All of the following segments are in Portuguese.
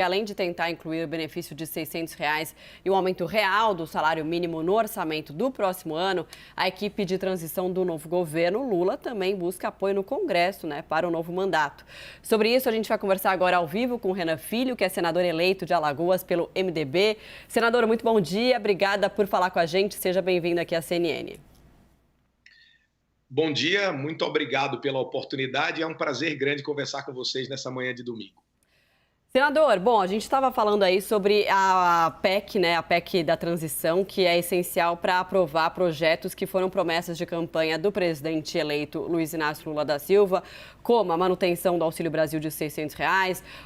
Além de tentar incluir o benefício de R$ 600 e o aumento real do salário mínimo no orçamento do próximo ano, a equipe de transição do novo governo Lula também busca apoio no Congresso, para o novo mandato. Sobre isso, a gente vai conversar agora ao vivo com o Renan Filho, que é senador eleito de Alagoas pelo MDB. Senador, muito bom dia. Obrigada por falar com a gente. Seja bem-vindo aqui à CNN. Bom dia, muito obrigado pela oportunidade. É um prazer grande conversar com vocês nessa manhã de domingo. Senador, bom, a gente estava falando aí sobre a PEC, a PEC da transição, que é essencial para aprovar projetos que foram promessas de campanha do presidente eleito Luiz Inácio Lula da Silva, como a manutenção do Auxílio Brasil de R$ 600,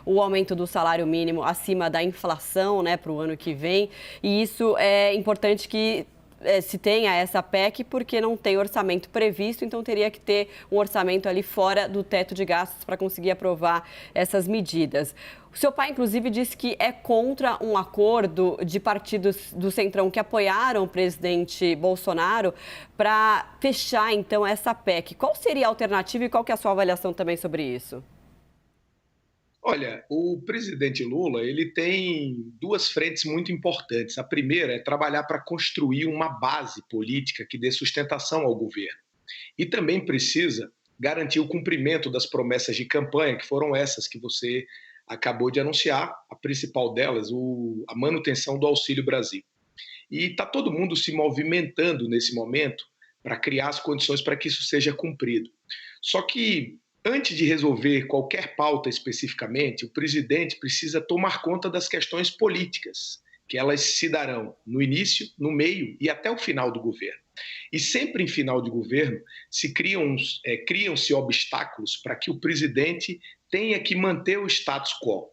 o aumento do salário mínimo acima da inflação, para o ano que vem. E isso é importante que se tenha essa PEC porque não tem orçamento previsto, então teria que ter um orçamento ali fora do teto de gastos para conseguir aprovar essas medidas. O seu pai, inclusive, disse que é contra um acordo de partidos do Centrão que apoiaram o presidente Bolsonaro para fechar, então, essa PEC. Qual seria a alternativa e qual que é a sua avaliação também sobre isso? Olha, o presidente Lula, ele tem duas frentes muito importantes. A primeira é trabalhar para construir uma base política que dê sustentação ao governo. E também precisa garantir o cumprimento das promessas de campanha, que foram essas que você acabou de anunciar, a principal delas, a manutenção do Auxílio Brasil. E está todo mundo se movimentando nesse momento para criar as condições para que isso seja cumprido. Só que, antes de resolver qualquer pauta especificamente, o presidente precisa tomar conta das questões políticas, que elas se darão no início, no meio e até o final do governo. E sempre em final de governo criam-se obstáculos para que o presidente tenha que manter o status quo.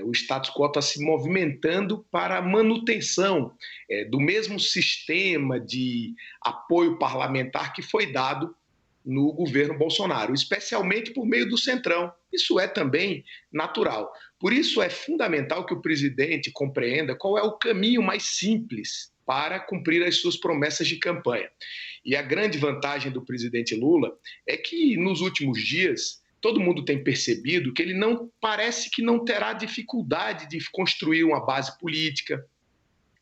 O status quo está se movimentando para a manutenção do mesmo sistema de apoio parlamentar que foi dado no governo Bolsonaro, especialmente por meio do Centrão. Isso é também natural. Por isso é fundamental que o presidente compreenda qual é o caminho mais simples para cumprir as suas promessas de campanha. E a grande vantagem do presidente Lula é que nos últimos dias todo mundo tem percebido que ele parece que não terá dificuldade de construir uma base política.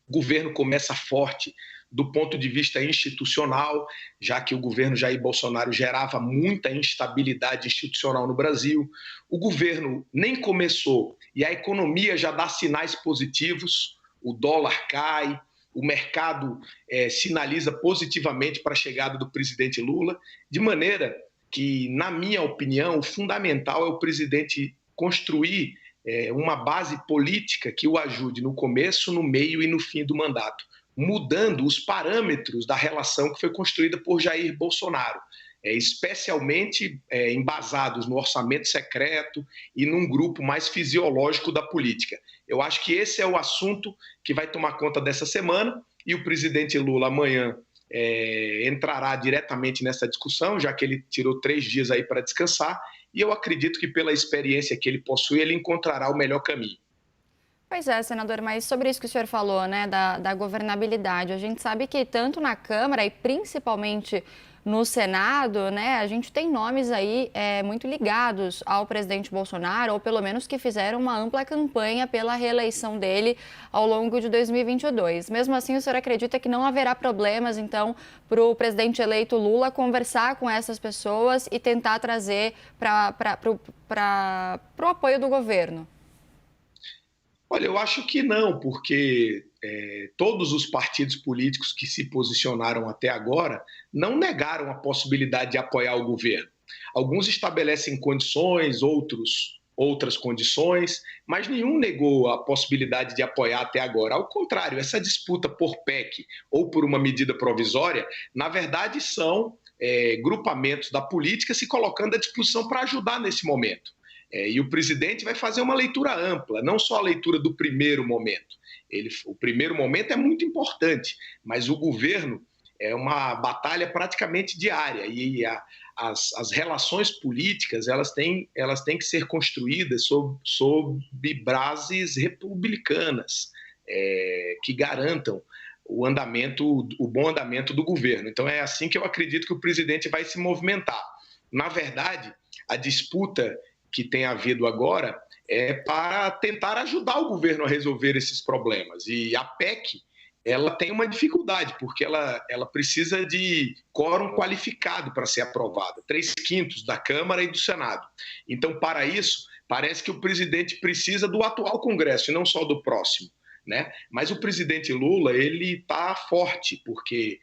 O governo começa forte do ponto de vista institucional, já que o governo Jair Bolsonaro gerava muita instabilidade institucional no Brasil. O governo nem começou e a economia já dá sinais positivos, o dólar cai, o mercado sinaliza positivamente para a chegada do presidente Lula, de maneira que, na minha opinião, o fundamental é o presidente construir uma base política que o ajude no começo, no meio e no fim do mandato, mudando os parâmetros da relação que foi construída por Jair Bolsonaro, especialmente embasados no orçamento secreto e num grupo mais fisiológico da política. Eu acho que esse é o assunto que vai tomar conta dessa semana e o presidente Lula amanhã entrará diretamente nessa discussão, já que ele tirou 3 dias aí para descansar, e eu acredito que pela experiência que ele possui, ele encontrará o melhor caminho. Pois é, senador, mas sobre isso que o senhor falou, da governabilidade, a gente sabe que tanto na Câmara e principalmente no Senado, a gente tem nomes aí muito ligados ao presidente Bolsonaro, ou pelo menos que fizeram uma ampla campanha pela reeleição dele ao longo de 2022. Mesmo assim, o senhor acredita que não haverá problemas, então, para o presidente eleito Lula conversar com essas pessoas e tentar trazer para o apoio do governo? Olha, eu acho que não, porque todos os partidos políticos que se posicionaram até agora não negaram a possibilidade de apoiar o governo. Alguns estabelecem condições, outras condições, mas nenhum negou a possibilidade de apoiar até agora. Ao contrário, essa disputa por PEC ou por uma medida provisória, na verdade, são grupamentos da política se colocando à disposição para ajudar nesse momento. E o presidente vai fazer uma leitura ampla, não só a leitura do primeiro momento. O primeiro momento é muito importante, mas o governo é uma batalha praticamente diária e as relações políticas elas têm que ser construídas sob bases republicanas que garantam o bom andamento do governo. Então é assim que eu acredito que o presidente vai se movimentar. Na verdade, a disputa que tem havido agora para tentar ajudar o governo a resolver esses problemas. E a PEC, ela tem uma dificuldade, porque ela precisa de quórum qualificado para ser aprovada, 3/5 da Câmara e do Senado. Então, para isso, parece que o presidente precisa do atual Congresso e não só do próximo, né? Mas o presidente Lula, ele está forte, porque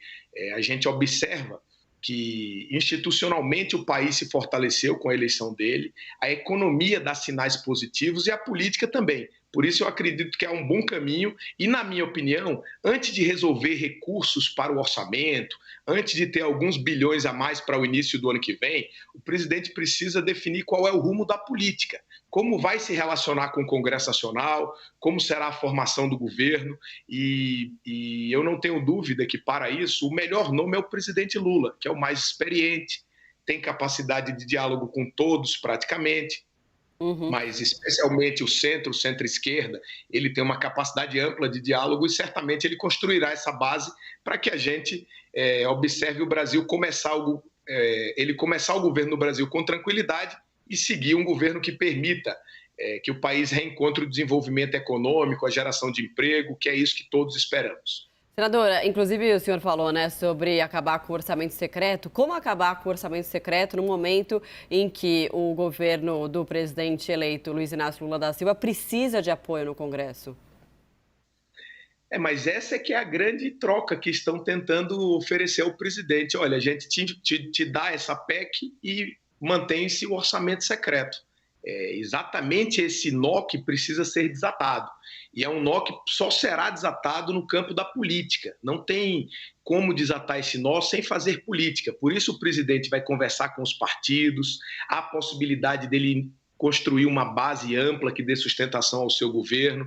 a gente observa que institucionalmente o país se fortaleceu com a eleição dele, a economia dá sinais positivos e a política também. Por isso eu acredito que é um bom caminho e, na minha opinião, antes de resolver recursos para o orçamento, antes de ter alguns bilhões a mais para o início do ano que vem, o presidente precisa definir qual é o rumo da política, como vai se relacionar com o Congresso Nacional, como será a formação do governo, e eu não tenho dúvida que, para isso, o melhor nome é o presidente Lula, que é o mais experiente, tem capacidade de diálogo com todos, praticamente, mas especialmente o centro-esquerda, ele tem uma capacidade ampla de diálogo e certamente ele construirá essa base para que a gente observe o Brasil ele começar o governo no Brasil com tranquilidade e seguir um governo que permita que o país reencontre o desenvolvimento econômico, a geração de emprego, que é isso que todos esperamos. Senadora, inclusive o senhor falou, né, sobre acabar com o orçamento secreto. Como acabar com o orçamento secreto no momento em que o governo do presidente eleito Luiz Inácio Lula da Silva precisa de apoio no Congresso? Mas essa é que é a grande troca que estão tentando oferecer ao presidente. Olha, a gente te dá essa PEC e mantém-se o orçamento secreto. É exatamente esse nó que precisa ser desatado. E é um nó que só será desatado no campo da política. Não tem como desatar esse nó sem fazer política. Por isso o presidente vai conversar com os partidos, há a possibilidade dele construir uma base ampla que dê sustentação ao seu governo,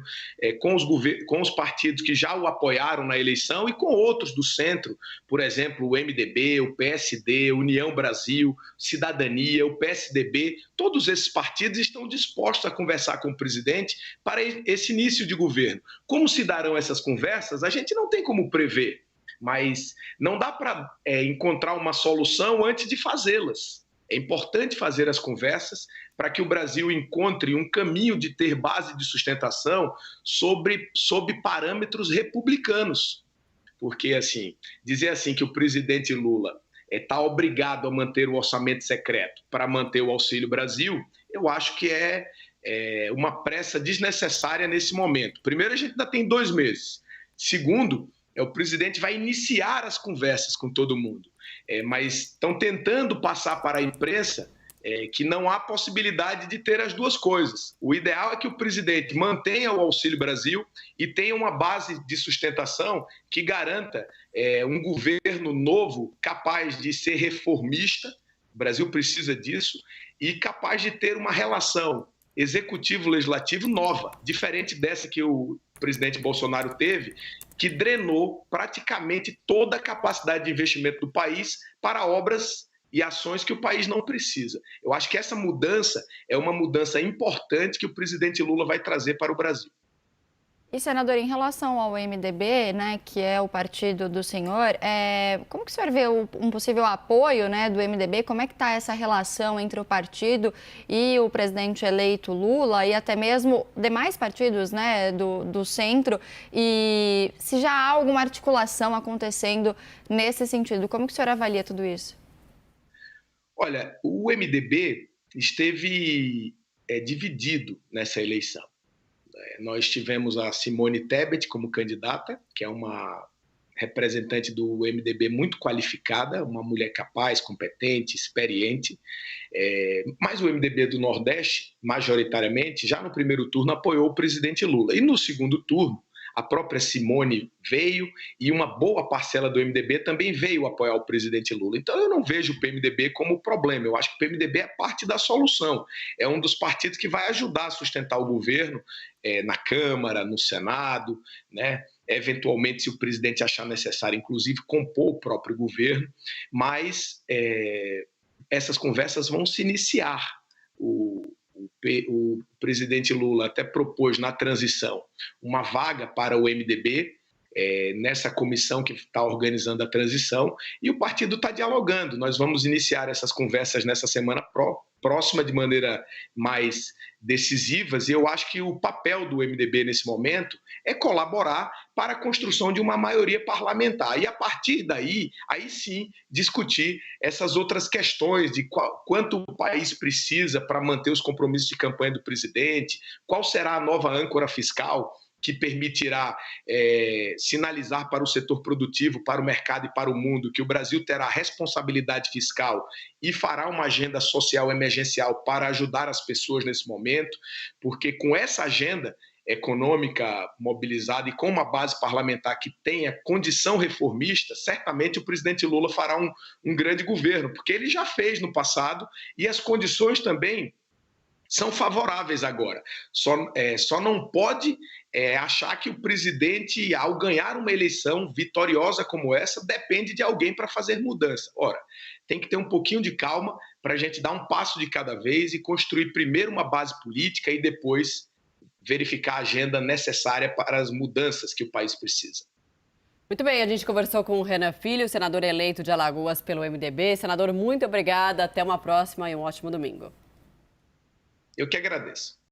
com os partidos que já o apoiaram na eleição e com outros do centro, por exemplo, o MDB, o PSD, União Brasil, Cidadania, o PSDB, todos esses partidos estão dispostos a conversar com o presidente para esse início de governo. Como se darão essas conversas, a gente não tem como prever, mas não dá para encontrar uma solução antes de fazê-las. É importante fazer as conversas para que o Brasil encontre um caminho de ter base de sustentação sob parâmetros republicanos. Porque, dizer que o presidente Lula está obrigado a manter o orçamento secreto para manter o Auxílio Brasil, eu acho que é uma pressa desnecessária nesse momento. Primeiro, a gente ainda tem 2 meses. Segundo, o presidente vai iniciar as conversas com todo mundo. Mas estão tentando passar para a imprensa que não há possibilidade de ter as duas coisas. O ideal é que o presidente mantenha o Auxílio Brasil e tenha uma base de sustentação que garanta um governo novo, capaz de ser reformista, o Brasil precisa disso, e capaz de ter uma relação executivo-legislativo nova, diferente dessa que o presidente Bolsonaro teve, que drenou praticamente toda a capacidade de investimento do país para obras e ações que o país não precisa. Eu acho que essa mudança é uma mudança importante que o presidente Lula vai trazer para o Brasil. E, senador, em relação ao MDB, né, que é o partido do senhor, como que o senhor vê um possível apoio, né, do MDB? Como é que está essa relação entre o partido e o presidente eleito Lula e até mesmo demais partidos, né, do centro? E se já há alguma articulação acontecendo nesse sentido, como que o senhor avalia tudo isso? Olha, o MDB esteve dividido nessa eleição. Nós tivemos a Simone Tebet como candidata, que é uma representante do MDB muito qualificada, uma mulher capaz, competente, experiente, mas o MDB do Nordeste, majoritariamente, já no primeiro turno apoiou o presidente Lula. E no segundo turno, a própria Simone veio e uma boa parcela do MDB também veio apoiar o presidente Lula. Então eu não vejo o PMDB como problema, eu acho que o PMDB é parte da solução, é um dos partidos que vai ajudar a sustentar o governo na Câmara, no Senado, né? Eventualmente, se o presidente achar necessário, inclusive compor o próprio governo, mas essas conversas vão se iniciar. O presidente Lula até propôs na transição uma vaga para o MDB, nessa comissão que está organizando a transição, e o partido está dialogando. Nós vamos iniciar essas conversas nessa semana próxima de maneira mais decisivas, e eu acho que o papel do MDB nesse momento é colaborar para a construção de uma maioria parlamentar, e a partir daí, aí sim, discutir essas outras questões de quanto o país precisa para manter os compromissos de campanha do presidente, qual será a nova âncora fiscal que permitirá sinalizar para o setor produtivo, para o mercado e para o mundo que o Brasil terá responsabilidade fiscal e fará uma agenda social emergencial para ajudar as pessoas nesse momento, porque com essa agenda econômica mobilizada e com uma base parlamentar que tenha condição reformista, certamente o presidente Lula fará um grande governo, porque ele já fez no passado e as condições também são favoráveis agora. Só não pode achar que o presidente, ao ganhar uma eleição vitoriosa como essa, depende de alguém para fazer mudança. Ora, tem que ter um pouquinho de calma para a gente dar um passo de cada vez e construir primeiro uma base política e depois verificar a agenda necessária para as mudanças que o país precisa. Muito bem, a gente conversou com o Renan Filho, senador eleito de Alagoas pelo MDB. Senador, muito obrigada, até uma próxima e um ótimo domingo. Eu que agradeço.